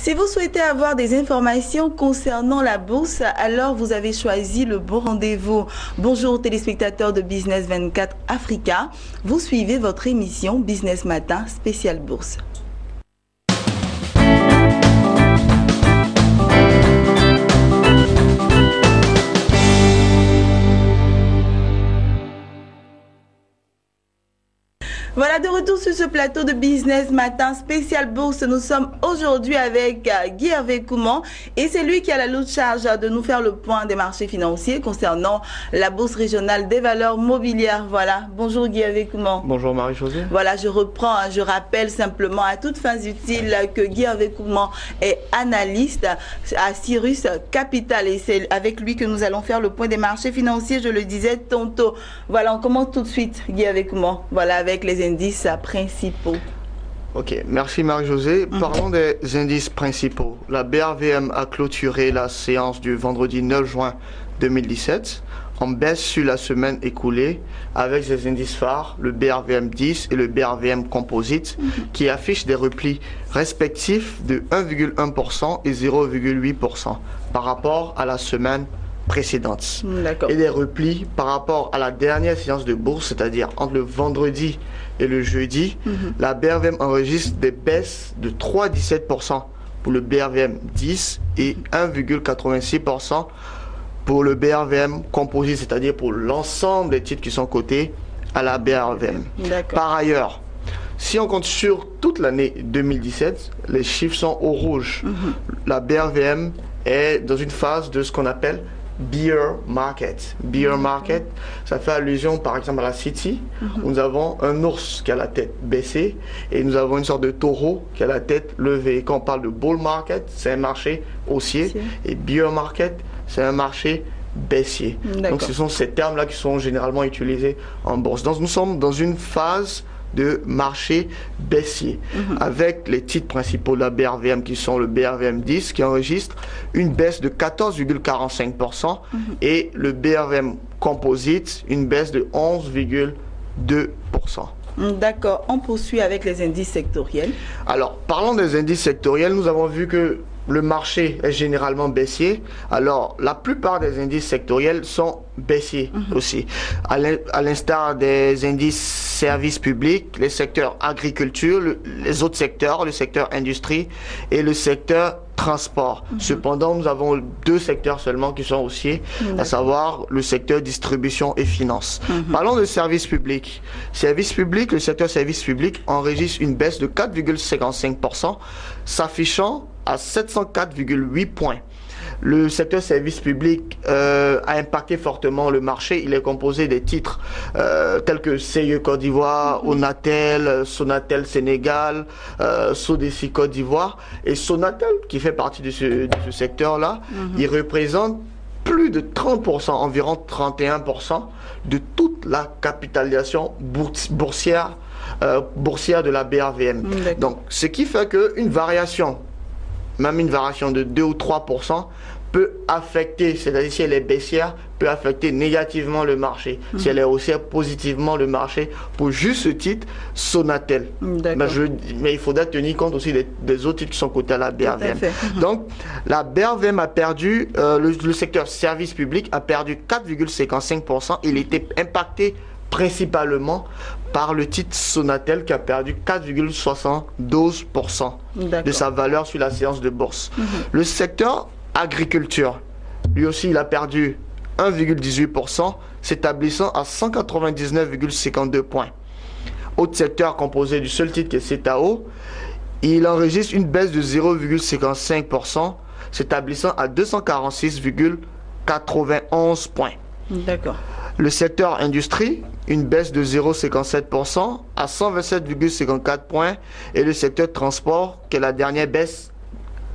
Si vous souhaitez avoir des informations concernant la bourse, alors vous avez choisi le bon rendez-vous. Bonjour téléspectateurs de Business 24 Africa. Vous suivez votre émission Business Matin spéciale bourse. Voilà, de retour sur ce plateau de Business Matin spécial bourse. Nous sommes aujourd'hui avec Guy Hervé Koumans et c'est lui qui a la lourde charge de nous faire le point des marchés financiers concernant la bourse régionale des valeurs mobilières. Voilà, bonjour Guy Hervé Koumans. Bonjour Marie-Josée. Voilà, je reprends, je rappelle simplement à toutes fins utiles que Guy Hervé Koumans est analyste à Cyrus Capital et c'est avec lui que nous allons faire le point des marchés financiers, je le disais tantôt. Voilà, on commence tout de suite Guy Hervé Koumans, voilà, avec les indices principaux. Ok, merci Marie-Josée. Parlons des indices principaux. La BRVM a clôturé la séance du vendredi 9 juin 2017 en baisse sur la semaine écoulée avec ses indices phares, le BRVM 10 et le BRVM Composite, qui affichent des replis respectifs de 1,1% et 0,8% par rapport à la semaine précédente. Et des replis par rapport à la dernière séance de bourse, c'est-à-dire entre le vendredi et le jeudi, la BRVM enregistre des baisses de 3,17% pour le BRVM 10 et 1,86% pour le BRVM Composite, c'est-à-dire pour l'ensemble des titres qui sont cotés à la BRVM. Par ailleurs, si on compte sur toute l'année 2017, les chiffres sont au rouge. La BRVM est dans une phase de ce qu'on appelle bear market. Bear market, ça fait allusion par exemple à la City, où nous avons un ours qui a la tête baissée et nous avons une sorte de taureau qui a la tête levée. Et quand on parle de bull market, c'est un marché haussier et bear market, c'est un marché baissier. Donc ce sont ces termes-là qui sont généralement utilisés en bourse. Donc nous sommes dans une phase de marché baissier avec les titres principaux de la BRVM qui sont le BRVM 10 qui enregistre une baisse de 14,45% et le BRVM Composite une baisse de 11,2%. D'accord, on poursuit avec les indices sectoriels. Alors, parlons des indices sectoriels. Nous avons vu que le marché est généralement baissier. Alors, la plupart des indices sectoriels sont baissiers aussi. À l'instar des indices services publics, les secteurs agriculture, les autres secteurs, le secteur industrie et le secteur transport. Cependant, nous avons deux secteurs seulement qui sont haussiers, à savoir le secteur distribution et finance. Parlons de services publics. Services publics, le secteur services publics enregistre une baisse de 4,55%, s'affichant à 704,8 points. Le secteur service public a impacté fortement le marché. Il est composé des titres tels que CIE Côte d'Ivoire, Onatel, Sonatel Sénégal, Sodeci Côte d'Ivoire. Et Sonatel, qui fait partie de ce secteur-là, il représente plus de 30%, environ 31% de toute la capitalisation boursière de la BRVM. Donc, ce qui fait qu'une variation, même une variation de 2 ou 3%, peut affecter, c'est-à-dire si elle est baissière, peut affecter négativement le marché. Si elle est haussière, positivement le marché. Pour juste ce titre, Sonatel. Mais il faudra tenir compte aussi des autres titres qui sont cotés à la BRVM. Donc, la BRVM a perdu, le secteur service public a perdu 4,55%. Il était impacté principalement par le titre Sonatel qui a perdu 4,72% de sa valeur sur la séance de bourse. Le secteur agriculture, lui aussi, il a perdu 1,18%, s'établissant à 199,52 points. Autre secteur composé du seul titre qui est CETAO, il enregistre une baisse de 0,55%, s'établissant à 246,91 points. Le secteur industrie, une baisse de 0,57% à 127,54 points. Et le secteur transport, qui est la dernière baisse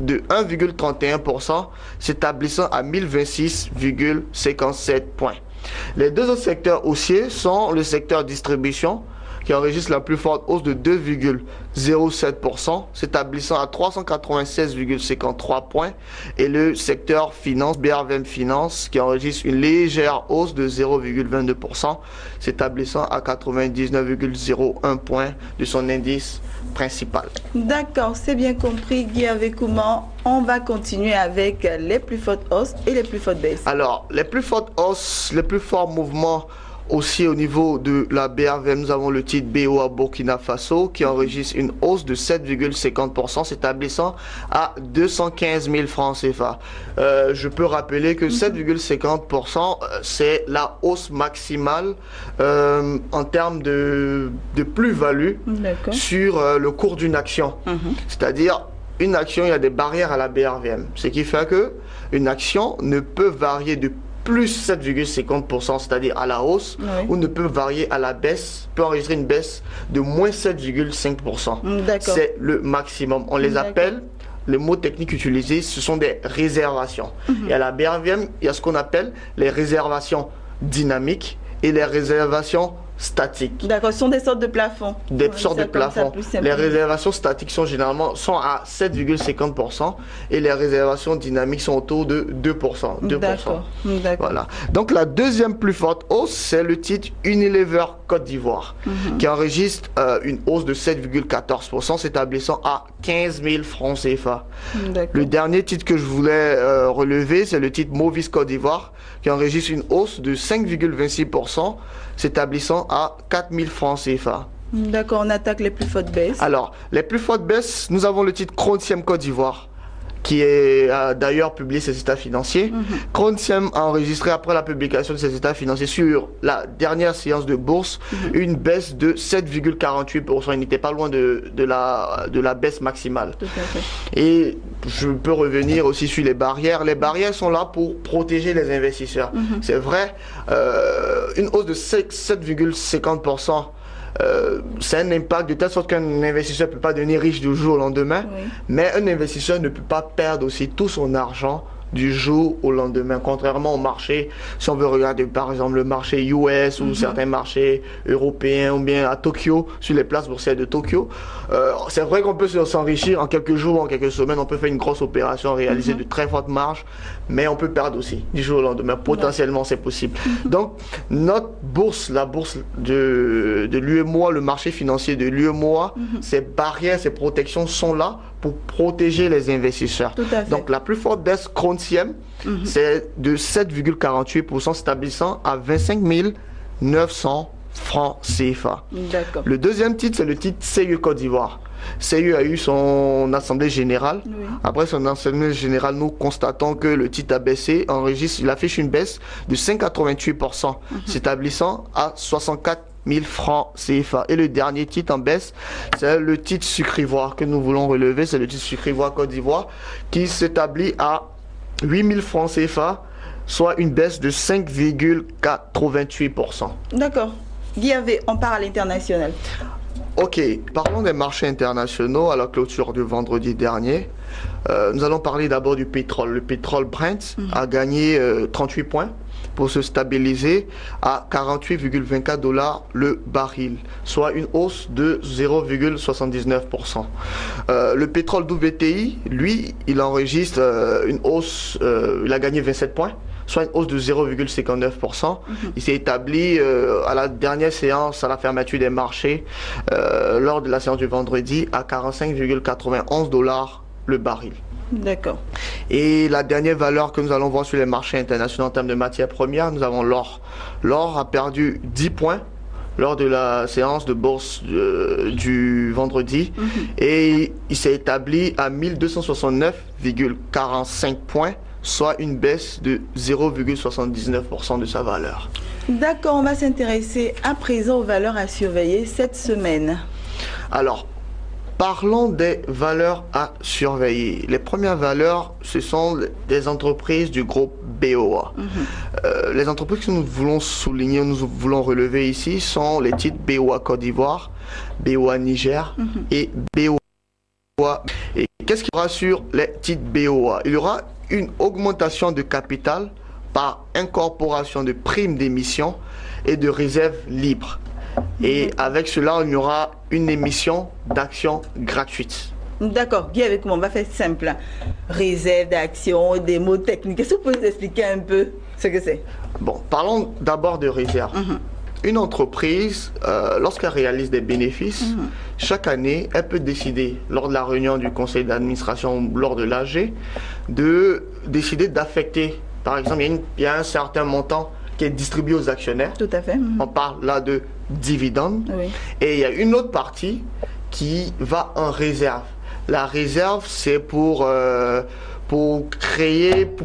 de 1,31%, s'établissant à 1026,57 points. Les deux autres secteurs haussiers sont le secteur distribution, qui enregistre la plus forte hausse de 2,07%, s'établissant à 396,53 points, et le secteur finance, BRVM Finance, qui enregistre une légère hausse de 0,22%, s'établissant à 99,01 points de son indice principale. D'accord, c'est bien compris, Guy Avekouma. On va continuer avec les plus fortes hausses et les plus fortes baisses. Alors, les plus fortes hausses, les plus forts mouvements aussi au niveau de la BRVM, nous avons le titre BOA Burkina Faso qui enregistre une hausse de 7,50%, s'établissant à 215 000 francs CFA. Je peux rappeler que 7,50%, c'est la hausse maximale en termes de plus-value sur le cours d'une action. C'est-à-dire, une action, il y a des barrières à la BRVM, ce qui fait que une action ne peut varier de plus 7,50%, c'est-à-dire à la hausse, ou ne peut varier à la baisse, peut enregistrer une baisse de moins 7,5%. C'est le maximum. On les appelle, les mots techniques utilisés, ce sont des réservations. Et à la BRVM, il y a ce qu'on appelle les réservations dynamiques et les réservations statiques. D'accord, ce sont des sortes de plafonds. Des sortes de plafonds. Les réservations statiques sont généralement à 7,50% et les réservations dynamiques sont autour de 2%. D'accord. Voilà. Donc la deuxième plus forte hausse, c'est le titre Unilever Côte d'Ivoire qui enregistre une hausse de 7,14%, s'établissant à 15 000 francs CFA. Le dernier titre que je voulais relever, c'est le titre Movis Côte d'Ivoire qui enregistre une hausse de 5,26%, s'établissant à 4 000 francs CFA. D'accord, on attaque les plus fortes baisses. Alors, les plus fortes baisses, nous avons le titre Krontiem Côte d'Ivoire, qui a d'ailleurs publié ses états financiers. Krontiem a enregistré, après la publication de ses états financiers sur la dernière séance de bourse, une baisse de 7,48%. Il n'était pas loin de la baisse maximale. Tout à fait. Et je peux revenir aussi sur les barrières. Les barrières sont là pour protéger les investisseurs. C'est vrai, une hausse de 7,50%, c'est un impact de telle sorte qu'un investisseur ne peut pas devenir riche du jour au lendemain, mais un investisseur ne peut pas perdre aussi tout son argent du jour au lendemain, contrairement au marché. Si on veut regarder par exemple le marché US ou certains marchés européens ou bien à Tokyo, sur les places boursières de Tokyo, c'est vrai qu'on peut s'enrichir en quelques jours, en quelques semaines, on peut faire une grosse opération, réaliser de très fortes marges, mais on peut perdre aussi du jour au lendemain, potentiellement c'est possible. Donc notre bourse, la bourse de l'UEMOA, le marché financier de l'UEMOA, ces barrières, ces protections sont là pour protéger les investisseurs. Donc la plus forte baisse Krontiem, c'est de 7,48%, s'établissant à 25 900 francs CFA. Le deuxième titre, c'est le titre CIE Côte d'Ivoire. CIE a eu son assemblée générale. Après son assemblée générale, nous constatons que le titre a baissé, il affiche une baisse de 5,88%, s'établissant à 64 000 francs CFA. Et le dernier titre en baisse, c'est le titre Sucre Ivoire que nous voulons relever. C'est le titre Sucre Ivoire Côte d'Ivoire qui s'établit à 8 000 francs CFA, soit une baisse de 5,88%. D'accord. Guy, on part à l'international. Ok, parlons des marchés internationaux à la clôture du vendredi dernier. Nous allons parler d'abord du pétrole. Le pétrole Brent a gagné 38 points pour se stabiliser à 48,24 $ le baril, soit une hausse de 0,79%. Le pétrole WTI, lui, il enregistre une hausse, il a gagné 27 points, soit une hausse de 0,59%. Il s'est établi à la dernière séance, à la fermeture des marchés, lors de la séance du vendredi, à 45,91 $ le baril. D'accord. Et la dernière valeur que nous allons voir sur les marchés internationaux en termes de matières premières, nous avons l'or. L'or a perdu 10 points lors de la séance de bourse du vendredi et il s'est établi à 1269,45 points, soit une baisse de 0,79% de sa valeur. D'accord, on va s'intéresser à présent aux valeurs à surveiller cette semaine. Alors, parlons des valeurs à surveiller. Les premières valeurs, ce sont des entreprises du groupe BOA. Les entreprises que nous voulons souligner, nous voulons relever ici, sont les titres BOA Côte d'Ivoire, BOA Niger et BOA. Et qu'est-ce qu'il y aura sur les titres BOA? Il y aura une augmentation de capital par incorporation de primes d'émission et de réserves libres. Et avec cela, il y aura une émission d'actions gratuites. D'accord, Guy, avec moi, on va faire simple. Réserve d'actions, des mots techniques. Est-ce que vous pouvez nous expliquer un peu ce que c'est? Bon, parlons d'abord de réserve. une entreprise, lorsqu'elle réalise des bénéfices, chaque année, elle peut décider, lors de la réunion du conseil d'administration ou lors de l'AG, de décider d'affecter, par exemple, il y a un certain montant qui est distribué aux actionnaires. Tout à fait. On parle là de dividendes. Oui. Et il y a une autre partie qui va en réserve. La réserve, c'est pour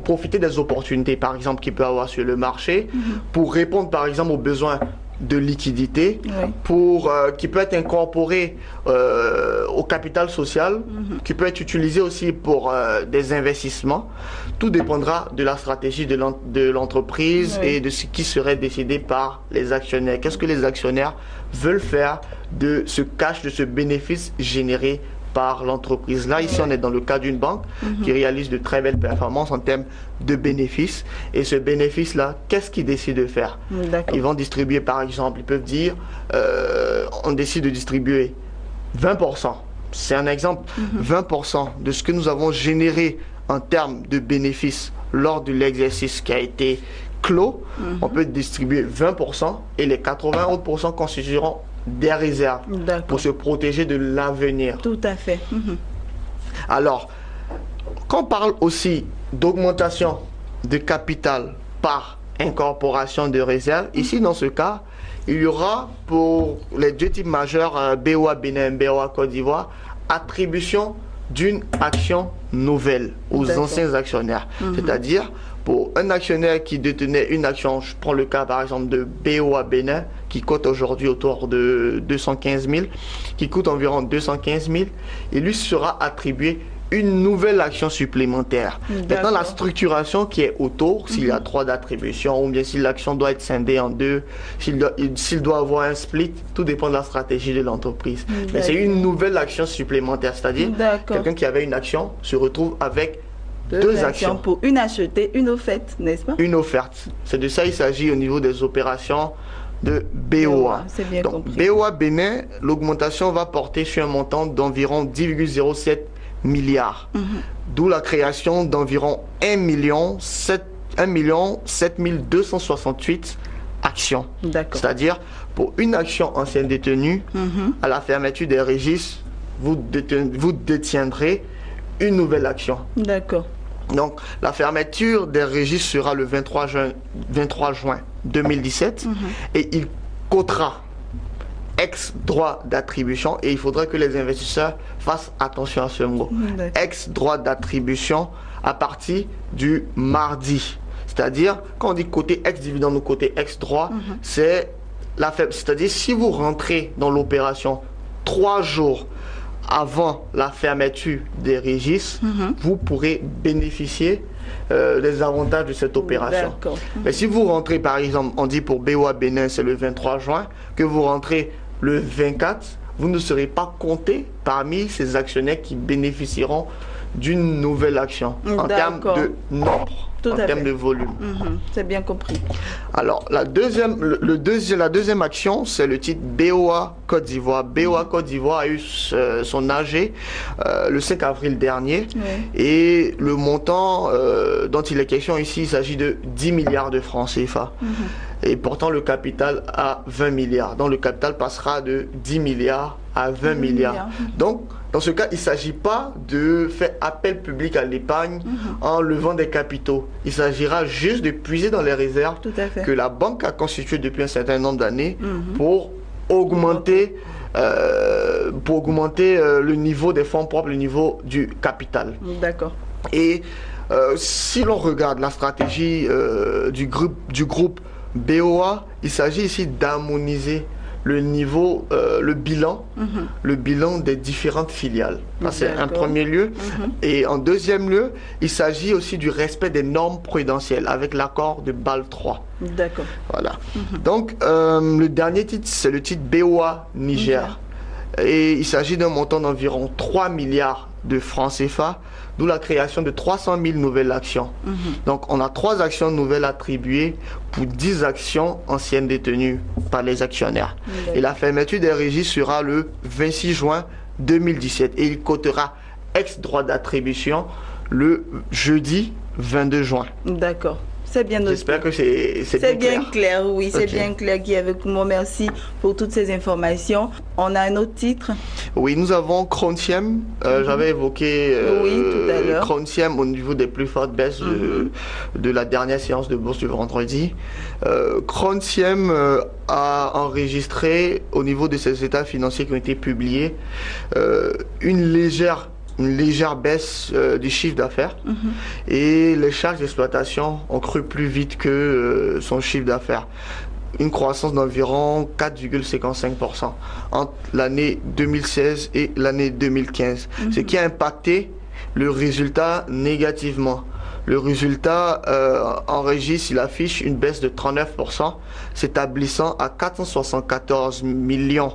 profiter des opportunités, par exemple, qu'il peut avoir sur le marché, pour répondre, par exemple, aux besoins de liquidité, qui peut être incorporé au capital social, qui peut être utilisé aussi pour des investissements. Tout dépendra de la stratégie de l'entreprise et de ce qui serait décidé par les actionnaires. Qu'est-ce que les actionnaires veulent faire de ce cash, de ce bénéfice généré par l'entreprise. Là, ici, on est dans le cas d'une banque qui réalise de très belles performances en termes de bénéfices. Et ce bénéfice-là, qu'est-ce qu'ils décident de faire? Ils vont distribuer, par exemple, ils peuvent dire, on décide de distribuer 20%. C'est un exemple, 20% de ce que nous avons généré en termes de bénéfices lors de l'exercice qui a été clos. On peut distribuer 20% et les 80 autres % constitueront des réserves pour se protéger de l'avenir. Tout à fait. Alors, quand on parle aussi d'augmentation de capital par incorporation de réserves, ici dans ce cas, il y aura pour les deux types majeurs, BOA Bénin, BOA Côte d'Ivoire, attribution d'une action nouvelle aux anciens actionnaires. C'est-à-dire, pour un actionnaire qui détenait une action, je prends le cas par exemple de BOA Bénin, qui cote aujourd'hui autour de 215 000, qui coûte environ 215 000, et lui sera attribué une nouvelle action supplémentaire. Maintenant, la structuration qui est autour, s'il y a 3 d'attribution, ou bien si l'action doit être scindée en 2, s'il doit avoir un split, tout dépend de la stratégie de l'entreprise. Mais c'est une nouvelle action supplémentaire, c'est-à-dire quelqu'un qui avait une action se retrouve avec deux actions. Pour une achetée, une offerte, n'est-ce pas? Une offerte. C'est de ça qu'il s'agit au niveau des opérations de BOA. C'est bien compris. BOA Bénin, l'augmentation va porter sur un montant d'environ 10,07 milliards. D'où la création d'environ 1 7 268 actions. C'est-à-dire, pour une action ancienne détenue, à la fermeture des registres, vous détiendrez une nouvelle action. D'accord. Donc, la fermeture des registres sera le 23 juin 2017 et il cotera ex-droit d'attribution, et il faudrait que les investisseurs fassent attention à ce mot. Ex-droit d'attribution à partir du mardi. C'est-à-dire, quand on dit côté ex-dividende ou côté ex-droit, c'est-à-dire si vous rentrez dans l'opération 3 jours avant la fermeture des registres, vous pourrez bénéficier des avantages de cette opération. Mais si vous rentrez, par exemple, on dit pour BOA Bénin, c'est le 23 juin, que vous rentrez le 24, vous ne serez pas compté parmi ces actionnaires qui bénéficieront d'une nouvelle action en termes de nombre, en termes de volume. C'est bien compris. Alors, la deuxième action, c'est le titre BOA Côte d'Ivoire. BOA Côte d'Ivoire a eu son AG le 5 avril dernier. Et le montant dont il est question ici, il s'agit de 10 milliards de francs CFA. Et portant le capital à 20 milliards. Donc, le capital passera de 10 milliards à 20 milliards. Donc, dans ce cas, il ne s'agit pas de faire appel public à l'épargne en levant des capitaux. Il s'agira juste de puiser dans les réserves que la banque a constituées depuis un certain nombre d'années pour augmenter, le niveau des fonds propres, le niveau du capital. Et si l'on regarde la stratégie du groupe BOA, il s'agit ici d'harmoniser le niveau, le bilan des différentes filiales. C'est un premier lieu. Et en deuxième lieu, il s'agit aussi du respect des normes prudentielles avec l'accord de Bâle 3. Voilà. Donc, le dernier titre, c'est le titre BOA Niger. Et il s'agit d'un montant d'environ 3 milliards de francs CFA, d'où la création de 300 000 nouvelles actions. Donc, on a 3 actions nouvelles attribuées pour 10 actions anciennes détenues par les actionnaires. Et la fermeture des registres sera le 26 juin 2017. Et il cotera ex-droit d'attribution le jeudi 22 juin. C'est bien noté. J'espère que c'est bien clair. Oui, c'est Ok. bien clair, Guy avec moi. Merci pour toutes ces informations. On a un autre titre. Oui, nous avons Krontiem. J'avais évoqué Oui, tout à l'heure. Krontiem au niveau des plus fortes baisses de la dernière séance de bourse du vendredi. Krontiem a enregistré au niveau de ses états financiers qui ont été publiés une légère baisse du chiffre d'affaires et les charges d'exploitation ont cru plus vite que son chiffre d'affaires. Une croissance d'environ 4,55% entre l'année 2016 et l'année 2015, ce qui a impacté le résultat négativement. Le résultat enregistre, il affiche une baisse de 39%, s'établissant à 474 millions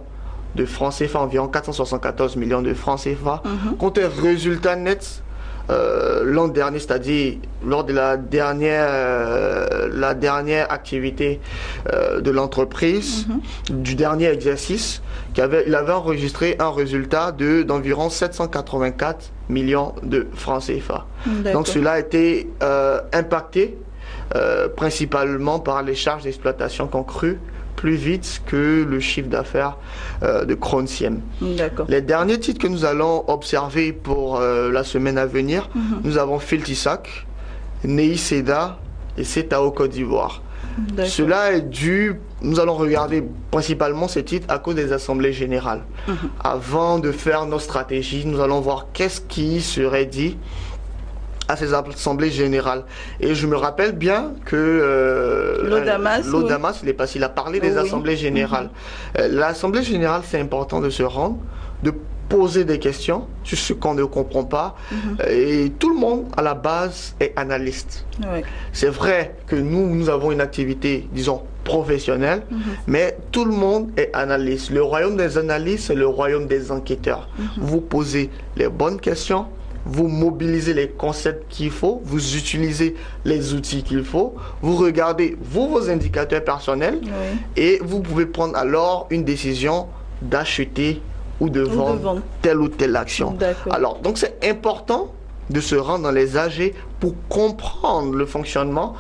de francs CFA, environ 474 millions de francs CFA, contre un résultat net l'an dernier, c'est-à-dire lors de la dernière activité de l'entreprise, du dernier exercice, il avait enregistré un résultat d'environ 784 millions de francs CFA. Donc cela a été impacté principalement par les charges d'exploitation qui ont cru plus vite que le chiffre d'affaires de Krontiem. Les derniers titres que nous allons observer pour la semaine à venir, nous avons Filtisac, Nei Seda et Setao Côte d'Ivoire. Cela est dû, nous allons regarder principalement ces titres à cause des assemblées générales. Avant de faire nos stratégies, nous allons voir qu'est-ce qui serait dit à ces assemblées générales. Et je me rappelle bien que l'Odamas, il est passé, il a parlé des assemblées générales. L'assemblée générale, c'est important de se rendre, de poser des questions sur ce qu'on ne comprend pas. Et tout le monde, à la base, est analyste. C'est vrai que nous avons une activité, disons, professionnelle, mais tout le monde est analyste. Le royaume des analystes, c'est le royaume des enquêteurs. Vous posez les bonnes questions, vous mobilisez les concepts qu'il faut, vous utilisez les outils qu'il faut, vous regardez vos indicateurs personnels et vous pouvez prendre alors une décision d'acheter ou de vendre telle ou telle action. Alors, donc c'est important de se rendre dans les AG pour comprendre le fonctionnement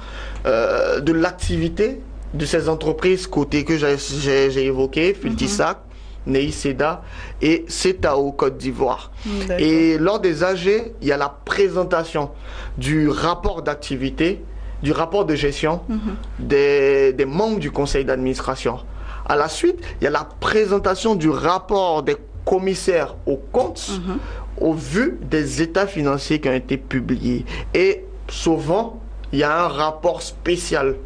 de l'activité de ces entreprises cotées que j'ai évoquées, Filtisac, Nei Seda et Setao Côte d'Ivoire. Et lors des AG, il y a la présentation du rapport d'activité, du rapport de gestion des membres du conseil d'administration. À la suite, il y a la présentation du rapport des commissaires aux comptes au vu des états financiers qui ont été publiés. Et souvent, il y a un rapport spécial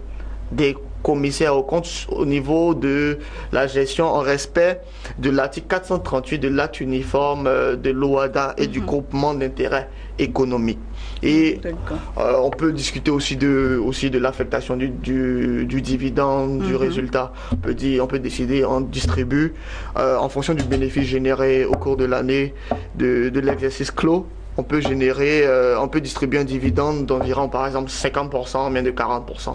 des commissaire aux comptes au niveau de la gestion en respect de l'article 438 de l'acte uniforme de l'OADA et du groupement d'intérêt économique. Et on peut discuter aussi de l'affectation du dividende, du résultat. On peut décider, on distribue en fonction du bénéfice généré au cours de l'année de l'exercice clos. On peut distribuer un dividende d'environ, par exemple, 50%, bien de 40%.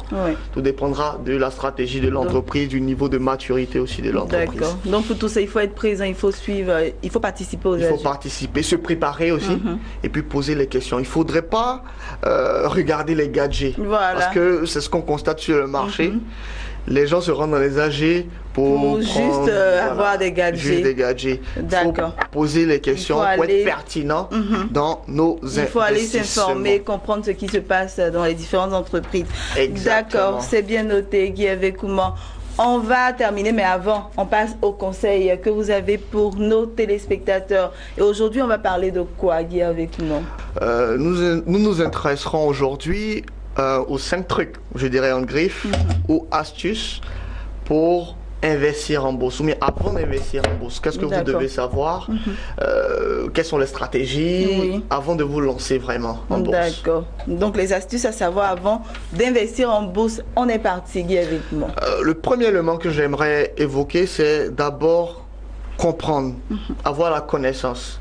Tout dépendra de la stratégie de l'entreprise, du niveau de maturité aussi de l'entreprise. D'accord. Donc, pour tout ça, il faut être présent, il faut suivre, il faut participer aux AG. Il faut participer, se préparer aussi, et puis poser les questions. Il ne faudrait pas regarder les gadgets. Parce que c'est ce qu'on constate sur le marché. Les gens se rendent dans les AG pour juste avoir des gadgets. Juste des gadgets. D'accord. Faut poser les questions pour être pertinent dans nos investissements. Il faut aller s'informer, comprendre ce qui se passe dans les différentes entreprises. D'accord, c'est bien noté, Guy Avekouma. On va terminer, mais avant, on passe au conseil que vous avez pour nos téléspectateurs. Et aujourd'hui, on va parler de quoi, Guy Avekouma? Nous nous intéresserons aujourd'hui aux 5 trucs, je dirais en griffe, ou astuces pour investir en bourse. Mais avant d'investir en bourse, qu'est-ce que vous devez savoir? Quelles sont les stratégies avant de vous lancer vraiment en bourse? D'accord. Donc les astuces à savoir avant d'investir en bourse. On est parti, Guy, avec moi. Le premier élément que j'aimerais évoquer, c'est d'abord comprendre, avoir la connaissance.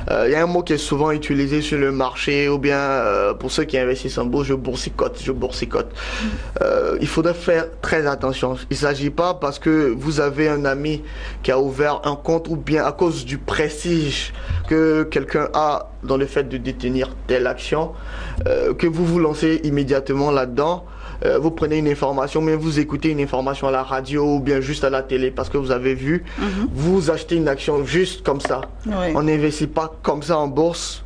Il y a un mot qui est souvent utilisé sur le marché, ou bien pour ceux qui investissent en bourse, je boursicote. Il faudrait faire très attention. Il ne s'agit pas parce que vous avez un ami qui a ouvert un compte, ou bien à cause du prestige que quelqu'un a dans le fait de détenir telle action, que vous vous lancez immédiatement là-dedans. vous prenez une information, mais vous écoutez une information à la radio ou bien juste à la télé parce que vous avez vu, vous achetez une action juste comme ça. Oui. On n'investit pas comme ça en bourse.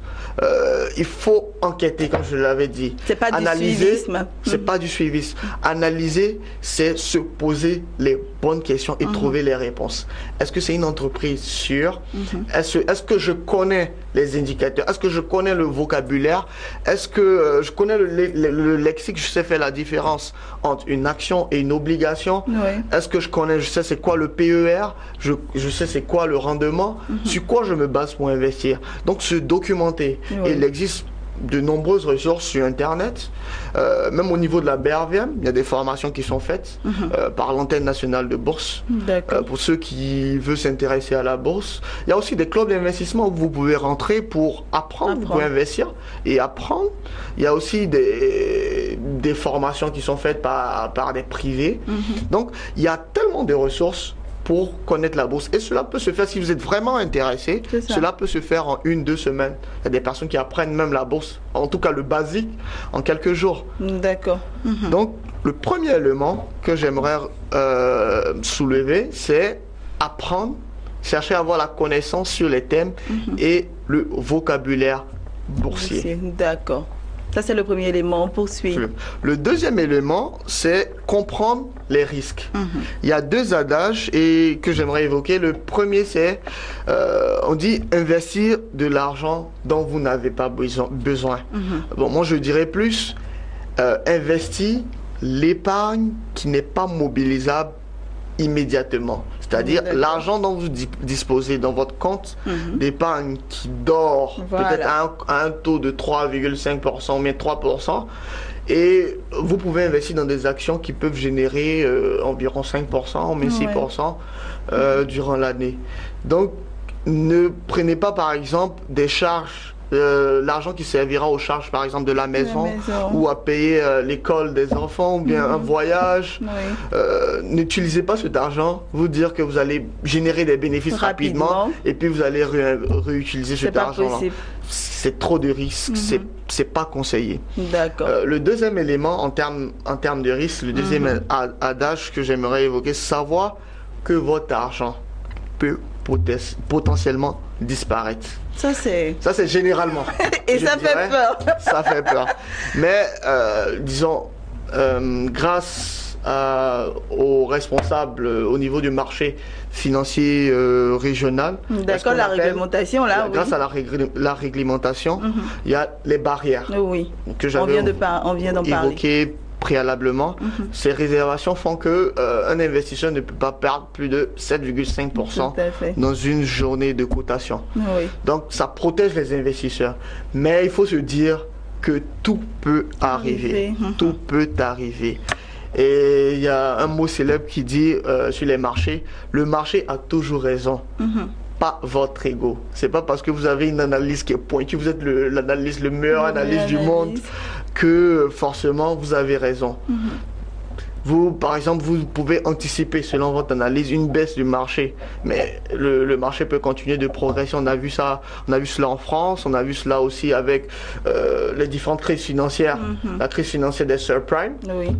Il faut enquêter, comme je l'avais dit. C'est pas du suivisme. C'est pas du suivisme. Analyser, c'est se poser les bonnes questions et trouver les réponses. Est-ce que c'est une entreprise sûre? Est-ce que je connais les indicateurs? Est-ce que je connais le vocabulaire? Est-ce que je connais le lexique? Je sais faire la différence entre une action et une obligation. Oui. Est-ce que je sais c'est quoi le PER? Je sais c'est quoi le rendement? Sur quoi je me base pour investir? Donc se documenter. Oui. Et il existe de nombreuses ressources sur Internet, même au niveau de la BRVM, il y a des formations qui sont faites par l'antenne nationale de bourse. Pour ceux qui veulent s'intéresser à la bourse, il y a aussi des clubs d'investissement où vous pouvez rentrer pour apprendre, vous pouvez investir et apprendre. Il y a aussi des formations qui sont faites par des privés. Donc, il y a tellement de ressources pour connaître la bourse. Et cela peut se faire, si vous êtes vraiment intéressé, cela peut se faire en 1-2 semaines. Il y a des personnes qui apprennent même la bourse, en tout cas le basique, en quelques jours. D'accord. Donc, le premier élément que j'aimerais soulever, c'est apprendre, chercher à avoir la connaissance sur les thèmes et le vocabulaire boursier. D'accord. Ça, c'est le premier élément. On poursuit. Le deuxième élément, c'est comprendre les risques. Il y a 2 adages et que j'aimerais évoquer. Le premier, c'est, on dit investir de l'argent dont vous n'avez pas besoin. Bon, moi, je dirais plus, investir l'épargne qui n'est pas mobilisable immédiatement. C'est-à-dire l'argent dont vous disposez dans votre compte d'épargne qui dort peut-être à un taux de 3,5% mais 3%. Et vous pouvez investir dans des actions qui peuvent générer environ 5%, mais 6% durant l'année. Donc, ne prenez pas par exemple des charges, l'argent qui servira aux charges par exemple de la maison, ou à payer l'école des enfants ou bien un voyage. N'utilisez pas cet argent, vous dire que vous allez générer des bénéfices rapidement et puis vous allez réutiliser cet argent-là. C'est trop de risques, c'est pas conseillé. Le deuxième élément en termes de risque, le deuxième adage que j'aimerais évoquer, c'est savoir que votre argent peut potentiellement disparaître. Ça c'est généralement. Et ça fait peur. Ça fait peur. Mais disons, grâce aux responsables au niveau du marché financier régional. D'accord, la réglementation là. Grâce à la réglementation, il y a les barrières que j'avais évoquées préalablement. Ces réservations font que un investisseur ne peut pas perdre plus de 7,5% dans une journée de cotation. Donc ça protège les investisseurs. Mais il faut se dire que tout peut arriver. Tout peut arriver. Et il y a un mot célèbre qui dit sur les marchés, le marché a toujours raison. Pas votre ego. C'est pas parce que vous avez une analyse qui est pointue, vous êtes l'analyste, le meilleur analyste du monde, que forcément vous avez raison. Vous, par exemple, vous pouvez anticiper selon votre analyse une baisse du marché, mais le marché peut continuer de progresser. On a vu ça, on a vu cela en France, on a vu cela aussi avec les différentes crises financières, la crise financière des subprimes,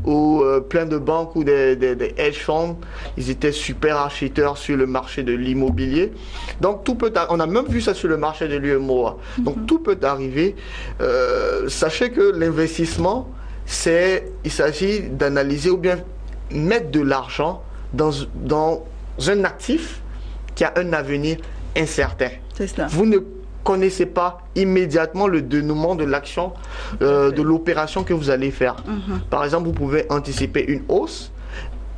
où plein de banques ou des hedge funds, ils étaient super acheteurs sur le marché de l'immobilier. Donc tout peut, on a même vu ça sur le marché de l'UMOA. Donc tout peut arriver. Sachez que l'investissement, il s'agit d'analyser ou bien mettre de l'argent dans un actif qui a un avenir incertain. Vous ne connaissez pas immédiatement le dénouement de l'action, de l'opération que vous allez faire. Par exemple, vous pouvez anticiper une hausse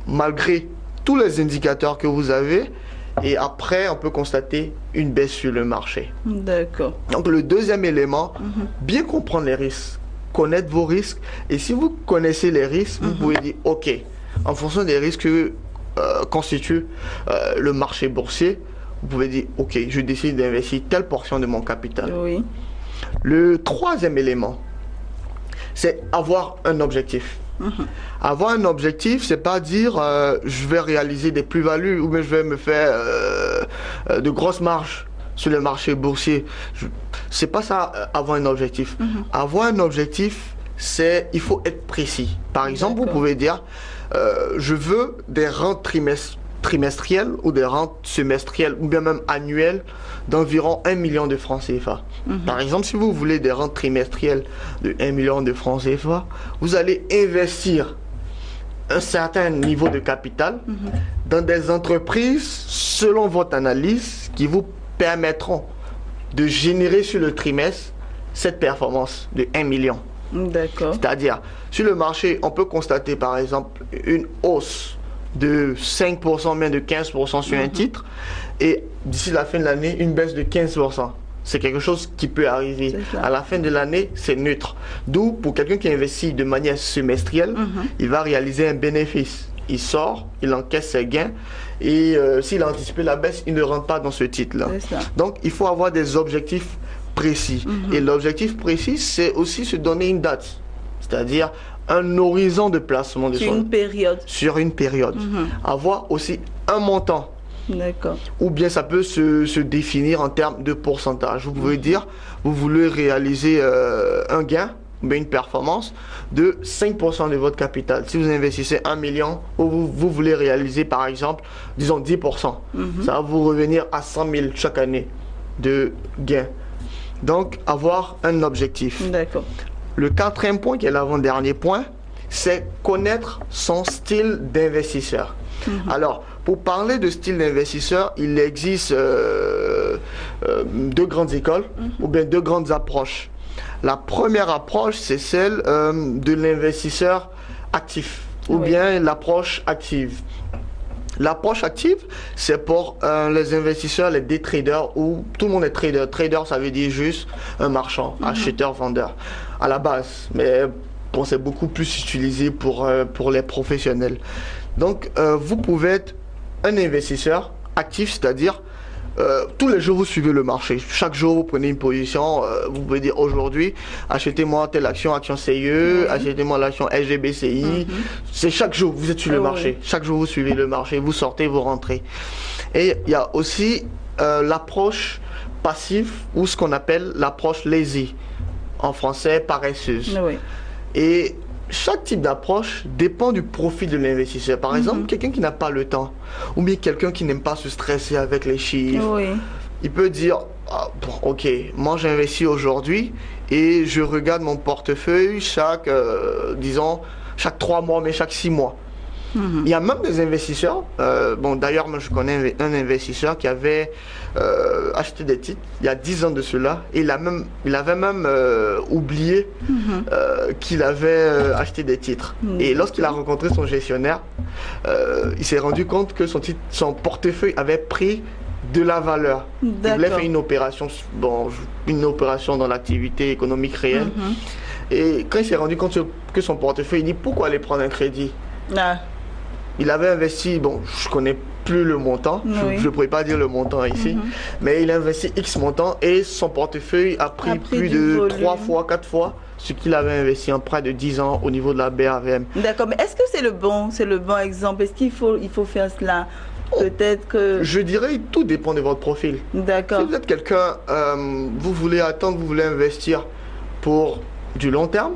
malgré tous les indicateurs que vous avez et après on peut constater une baisse sur le marché. D'accord. Donc le deuxième élément, bien comprendre les risques. Connaître vos risques, et si vous connaissez les risques, vous pouvez dire ok, en fonction des risques que constitue le marché boursier, vous pouvez dire ok, je décide d'investir telle portion de mon capital. Le troisième élément, c'est avoir un objectif. Avoir un objectif, c'est pas dire je vais réaliser des plus-values ou bien je vais me faire de grosses marges sur le marché boursier. C'est pas ça, avoir un objectif. Avoir un objectif, il faut être précis. Par exemple, vous pouvez dire, je veux des rentes trimestrielles ou des rentes semestrielles ou bien même annuelles d'environ 1 million de francs CFA. Par exemple, si vous voulez des rentes trimestrielles de 1 million de francs CFA, vous allez investir un certain niveau de capital dans des entreprises selon votre analyse qui vous permettront de générer sur le trimestre cette performance de 1 million. D'accord. C'est-à-dire, sur le marché, on peut constater par exemple une hausse de 5%, même de 15% sur un titre, et d'ici la fin de l'année, une baisse de 15%. C'est quelque chose qui peut arriver. À la fin de l'année, c'est neutre. D'où, pour quelqu'un qui investit de manière semestrielle, il va réaliser un bénéfice. Il sort, il encaisse ses gains, et s'il a anticipé la baisse, il ne rentre pas dans ce titre-là. Donc, il faut avoir des objectifs précis. Et l'objectif précis, c'est aussi se donner une date. C'est-à-dire un horizon de placement de sur une période. Sur une période. Avoir aussi un montant. D'accord. Ou bien ça peut se définir en termes de pourcentage. Vous pouvez dire, vous voulez réaliser un gain, mais une performance de 5% de votre capital. Si vous investissez 1 million, ou vous voulez réaliser par exemple, disons 10%, ça va vous revenir à 100 000 chaque année de gain. Donc, avoir un objectif. D'accord. Le quatrième point, qui est l'avant-dernier point, c'est connaître son style d'investisseur. Alors, pour parler de style d'investisseur, il existe deux grandes écoles, ou bien deux grandes approches. La première approche, c'est celle de l'investisseur actif, ou bien l'approche active. L'approche active, c'est pour les investisseurs, les day traders, où tout le monde est trader. Trader, ça veut dire juste un marchand, acheteur, vendeur, à la base. Mais bon, c'est beaucoup plus utilisé pour les professionnels. Donc, vous pouvez être un investisseur actif, c'est-à-dire tous les jours vous suivez le marché. Chaque jour vous prenez une position. Vous pouvez dire aujourd'hui, achetez-moi telle action, action CIE, achetez-moi l'action SGBCI. C'est chaque jour vous êtes sur le marché. Chaque jour vous suivez le marché, vous sortez, vous rentrez. Et il y a aussi l'approche passive ou ce qu'on appelle l'approche lazy, en français paresseuse. Et chaque type d'approche dépend du profil de l'investisseur. Par exemple, quelqu'un qui n'a pas le temps, ou bien quelqu'un qui n'aime pas se stresser avec les chiffres, il peut dire, bon, ok, moi j'investis aujourd'hui et je regarde mon portefeuille chaque, disons, chaque 3 mois, mais chaque 6 mois. Il y a même des investisseurs, bon d'ailleurs moi je connais un investisseur qui avait acheté des titres il y a 10 ans de cela, et il avait même oublié qu'il avait acheté des titres. Et lorsqu'il a rencontré son gestionnaire, il s'est rendu compte que son portefeuille avait pris de la valeur. Il voulait faire une opération, bon, une opération dans l'activité économique réelle. Et quand il s'est rendu compte que son portefeuille, il dit pourquoi aller prendre un crédit? Il avait investi, bon, je connais plus le montant, je ne pourrais pas dire le montant ici, mais il a investi X montant et son portefeuille a pris plus de 3 fois, 4 fois ce qu'il avait investi en près de 10 ans au niveau de la BAVM. D'accord, mais est-ce que c'est le bon exemple? Est-ce qu'il faut faire cela? Peut-être que... Je dirais, tout dépend de votre profil. D'accord. Si vous êtes quelqu'un, vous voulez attendre, vous voulez investir pour du long terme,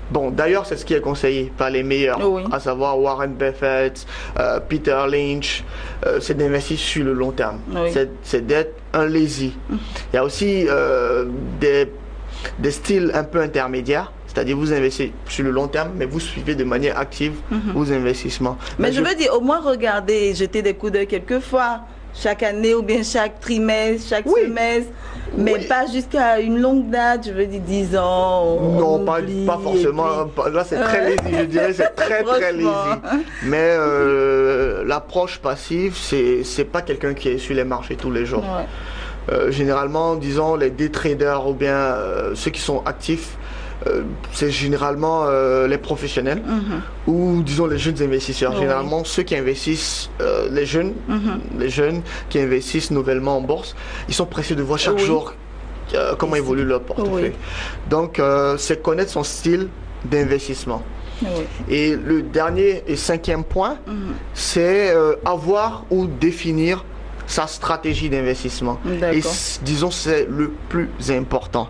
bon, d'ailleurs, c'est ce qui est conseillé par les meilleurs, à savoir Warren Buffett, Peter Lynch, c'est d'investir sur le long terme. C'est d'être un lazy. Il y a aussi des styles un peu intermédiaires, c'est-à-dire vous investissez sur le long terme, mais vous suivez de manière active vos investissements. Mais je veux dire, au moins regarder, jeter des coups d'œil quelquefois, chaque année ou bien chaque trimestre, chaque semestre, mais pas jusqu'à une longue date, je veux dire 10 ans. Non, pas forcément. Là, c'est très lazy, je dirais, c'est très lazy. Mais l'approche passive, c'est pas quelqu'un qui est sur les marchés tous les jours. Généralement, disons, les day traders ou bien ceux qui sont actifs, c'est généralement les professionnels ou disons les jeunes investisseurs. Généralement ceux qui investissent, les jeunes qui investissent nouvellement en bourse, ils sont pressés de voir chaque jour comment évolue leur portefeuille. Donc c'est connaître son style d'investissement. Et le dernier et 5e point, c'est avoir ou définir sa stratégie d'investissement. Et disons c'est le plus important.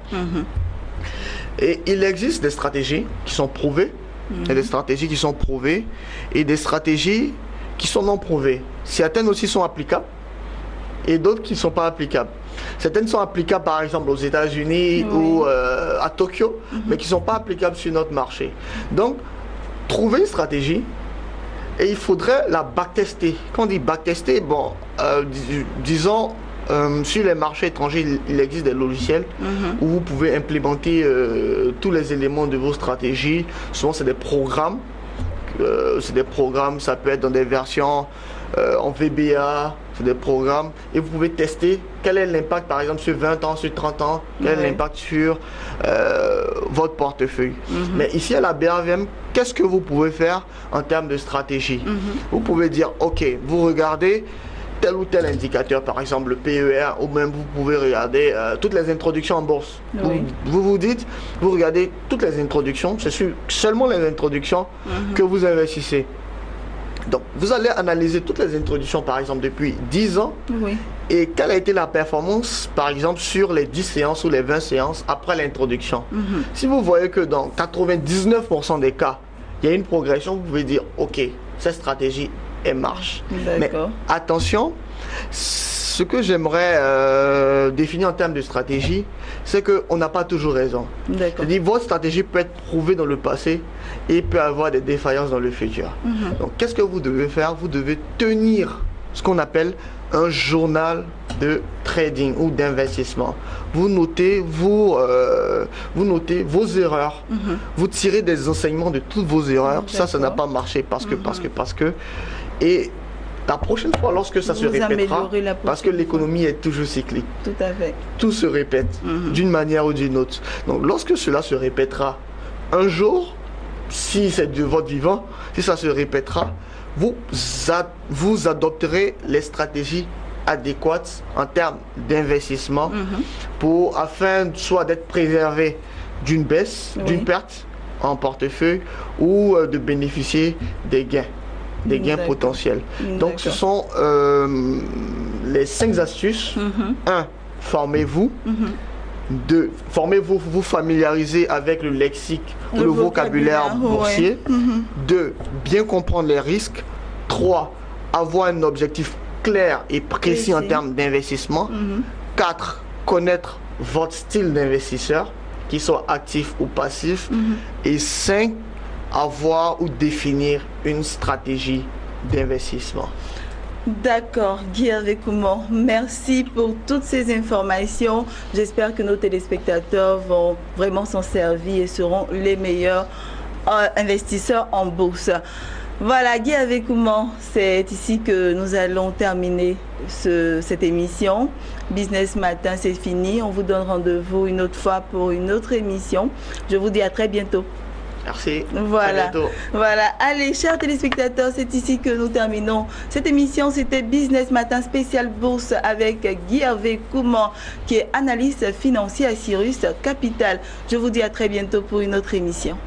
Et il existe des stratégies qui sont prouvées, il y a des stratégies qui sont prouvées et des stratégies qui sont non prouvées. Certaines aussi sont applicables et d'autres qui ne sont pas applicables. Certaines sont applicables par exemple aux États-Unis ou à Tokyo, mais qui ne sont pas applicables sur notre marché. Donc, trouver une stratégie et il faudrait la backtester. Quand on dit backtester, bon, disons, sur les marchés étrangers, il existe des logiciels où vous pouvez implémenter tous les éléments de vos stratégies. Souvent, c'est des programmes. Ça peut être dans des versions en VBA, c'est des programmes. Et vous pouvez tester quel est l'impact, par exemple, sur 20 ans, sur 30 ans, quel est l'impact sur votre portefeuille. Mais ici, à la BRVM, qu'est-ce que vous pouvez faire en termes de stratégie? Vous pouvez dire, OK, vous regardez tel ou tel indicateur, par exemple le PER, ou même vous pouvez regarder toutes les introductions en bourse. Vous dites, vous regardez toutes les introductions, c'est seulement les introductions que vous investissez. Donc, vous allez analyser toutes les introductions, par exemple, depuis 10 ans, et quelle a été la performance, par exemple, sur les 10 séances ou les 20 séances après l'introduction. Si vous voyez que dans 99% des cas, il y a une progression, vous pouvez dire, OK, cette stratégie, elle marche. Mais attention, ce que j'aimerais définir en termes de stratégie, c'est qu'on n'a pas toujours raison. C'est-à-dire votre stratégie peut être prouvée dans le passé et peut avoir des défaillances dans le futur. Donc, qu'est-ce que vous devez faire? Vous devez tenir ce qu'on appelle un journal de trading ou d'investissement. Vous notez vos erreurs. Vous tirez des enseignements de toutes vos erreurs. Ça n'a pas marché parce que. Et la prochaine fois, lorsque ça se répétera, parce que l'économie est toujours cyclique. Tout à fait. Tout se répète d'une manière ou d'une autre. Donc, lorsque cela se répétera, un jour, si c'est de votre vivant, si ça se répétera, vous adopterez les stratégies adéquates en termes d'investissement afin soit d'être préservé d'une baisse, d'une perte en portefeuille ou de bénéficier des gains. Des gains potentiels. Donc ce sont les 5 astuces. 1. Formez-vous. 2. Formez-vous, vous familiariser avec le lexique ou le vocabulaire boursier. 2. Bien comprendre les risques. 3. Avoir un objectif clair et précis en termes d'investissement. 4. Connaître votre style d'investisseur, qu'il soit actif ou passif. Et 5. Avoir ou définir une stratégie d'investissement. D'accord, Guy Hervé-Coumont, merci pour toutes ces informations. J'espère que nos téléspectateurs vont vraiment s'en servir et seront les meilleurs investisseurs en bourse. Voilà, Guy Hervé-Coumont, c'est ici que nous allons terminer cette émission. Business Matin, c'est fini. On vous donne rendez-vous une autre fois pour une autre émission. Je vous dis à très bientôt. Merci. Voilà. Voilà. Allez, chers téléspectateurs, c'est ici que nous terminons cette émission. C'était Business Matin spécial bourse avec Guy Hervé-Coumont, qui est analyste financier à Cyrus Capital. Je vous dis à très bientôt pour une autre émission.